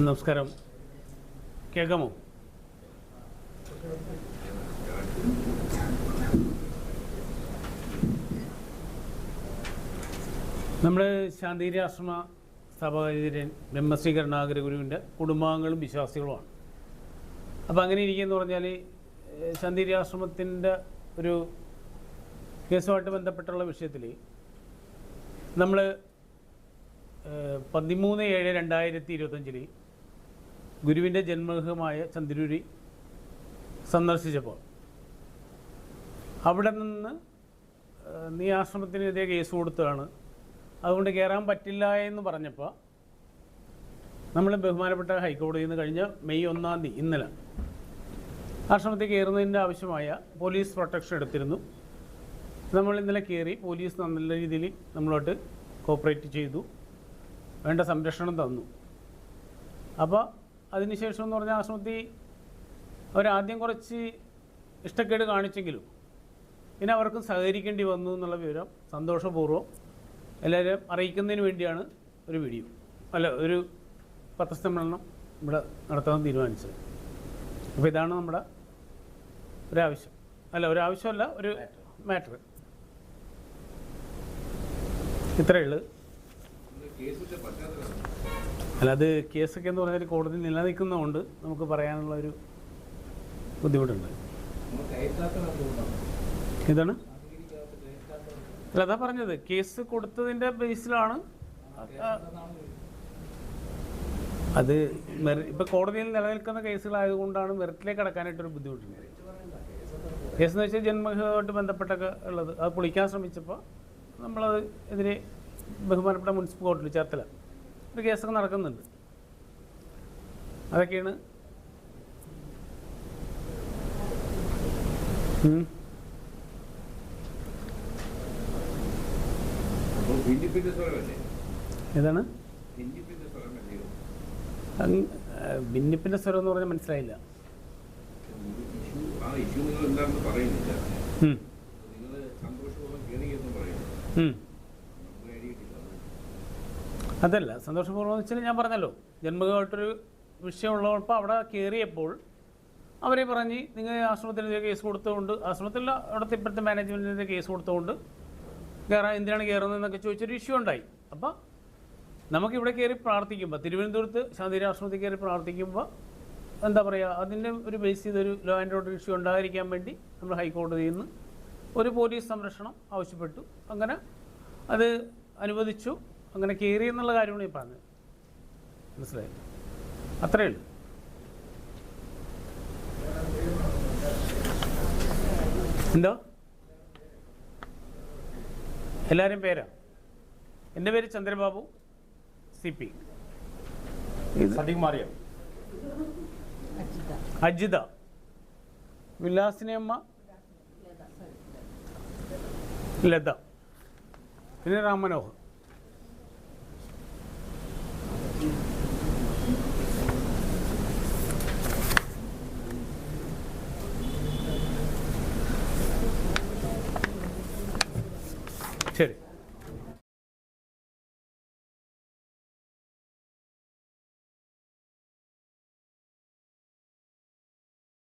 നമസ്കാരം. കേൾക്കാമോ? നമ്മുടെ ശാന്തിഗിരി ആശ്രമ സ്ഥാപകൻ ബ്രഹ്മശ്രീ കരുണാകര ഗുരുവിൻ്റെ കുടുംബാംഗങ്ങളും വിശ്വാസികളുമാണ്. അപ്പോൾ അങ്ങനെ ഇരിക്കുകയെന്ന് പറഞ്ഞാൽ ശാന്തിഗിരി ആശ്രമത്തിൻ്റെ ഒരു കേസുമായിട്ട് ബന്ധപ്പെട്ടുള്ള വിഷയത്തിൽ നമ്മൾ 13/7/2025 ഗുരുവിൻ്റെ ജന്മഗൃഹമായ ചന്ദ്രൂരി സന്ദർശിച്ചപ്പോൾ അവിടെ നിന്ന് നീ ആശ്രമത്തിനെതിരെ കേസ് കൊടുത്തതാണ്, അതുകൊണ്ട് കയറാൻ പറ്റില്ല എന്ന് പറഞ്ഞപ്പോൾ നമ്മൾ ബഹുമാനപ്പെട്ട ഹൈക്കോടതിയിൽ നിന്ന് കഴിഞ്ഞ മെയ് 1 ഇന്നലെ ആശ്രമത്തിൽ കയറുന്നതിൻ്റെ ആവശ്യമായ പോലീസ് പ്രൊട്ടക്ഷൻ എടുത്തിരുന്നു. നമ്മൾ ഇന്നലെ കയറി. പോലീസ് നല്ല രീതിയിൽ നമ്മളോട്ട് കോപ്പറേറ്റ് ചെയ്തു, വേണ്ട സംരക്ഷണം തന്നു. അപ്പോൾ അതിനുശേഷം എന്ന് പറഞ്ഞാൽ ആശ്രമത്തിൽ അവരാദ്യം കുറച്ച് ഇഷ്ടക്കേട് കാണിച്ചെങ്കിലും പിന്നെ അവർക്കും സഹകരിക്കേണ്ടി വന്നു എന്നുള്ള വിവരം സന്തോഷപൂർവ്വം എല്ലാവരും അറിയിക്കുന്നതിന് വേണ്ടിയാണ് ഒരു വീഡിയോ ഒരു പത്രസമ്മേളനം ഇവിടെ നടത്താൻ തീരുമാനിച്ചത്. അപ്പോൾ ഇതാണ് നമ്മുടെ ഒരാവശ്യമല്ല ഒരു മാറ്റർ. ഇത്രയേ ഉള്ളൂ. അത് കേസൊക്കെ എന്ന് പറഞ്ഞാൽ കോടതി നിലനിൽക്കുന്നതുകൊണ്ട് നമുക്ക് പറയാനുള്ള ഒരു ബുദ്ധിമുട്ടുണ്ട്. ഇതാണ് അതാ പറഞ്ഞത്, കേസ് കൊടുത്തതിൻ്റെ ബേസിലാണ് അത്. ഇപ്പം കോടതിയിൽ നിലനിൽക്കുന്ന കേസുകളായതുകൊണ്ടാണ് മെറിറ്റിലേക്ക് കടക്കാനായിട്ടൊരു ബുദ്ധിമുട്ടുണ്ട്. കേസ് എന്ന് വെച്ചാൽ ജന്മഗൃഹമായിട്ട് ബന്ധപ്പെട്ടൊക്കെ ഉള്ളത് അത് പൊളിക്കാൻ ശ്രമിച്ചപ്പോൾ നമ്മളത് എതിരെ ബഹുമാനപ്പെട്ട മുനിസിപ്പൽ കോർട്ടിൽ ചേർത്തല ഒരു കേസൊക്കെ നടക്കുന്നുണ്ട്. അതൊക്കെയാണ്. ഏതാണ് ഭിന്നിപ്പിൻ്റെ സ്വരം എന്ന് പറഞ്ഞാൽ മനസ്സിലായില്ല. അതല്ല സന്തോഷപൂർവ്വം എന്ന് വെച്ചാൽ ഞാൻ പറഞ്ഞല്ലോ, ജന്മഗൃഹമായിട്ടൊരു വിഷയമുള്ളപ്പോൾ അവിടെ കയറിയപ്പോൾ അവരെ പറഞ്ഞ് നിങ്ങൾ ആശ്രമത്തിനെതിരെ കേസ് കൊടുത്തുകൊണ്ട്, ആശ്രമത്തിൽ അവിടുത്തെ ഇപ്പോഴത്തെ മാനേജ്മെൻറ്റിനെതിരെ കേസ് കൊടുത്തുകൊണ്ട് എന്തിനാണ് കയറുന്നതെന്നൊക്കെ ചോദിച്ചൊരു ഇഷ്യൂ ഉണ്ടായി. അപ്പോൾ നമുക്കിവിടെ കയറി പ്രാർത്ഥിക്കുമ്പോൾ, തിരുവനന്തപുരത്ത് ശാന്തിഗിരി ആശ്രമത്തിൽ കയറി പ്രാർത്ഥിക്കുമ്പോൾ എന്താ പറയുക, അതിൻ്റെ ഒരു ബേസ് ചെയ്തൊരു ലോ ആൻഡ് ഓർഡർ ഇഷ്യൂ ഉണ്ടാകാതിരിക്കാൻ വേണ്ടി നമ്മൾ ഹൈക്കോടതിയിൽ നിന്ന് ഒരു പോലീസ് സംരക്ഷണം ആവശ്യപ്പെട്ടു. അങ്ങനെ അത് അനുവദിച്ചു. അങ്ങനെ കയറി എന്നുള്ള കാര്യമാണ് ഈ പറഞ്ഞത്. മനസ്സിലായി? അത്രയേ ഉള്ളൂ. എന്തോ എല്ലാവരും പേരാ? എൻ്റെ പേര് ചന്ദ്രബാബു, CP. അജിത, വിലാസിനിയമ്മ ലത, പിന്നെ രാമനോഹർ.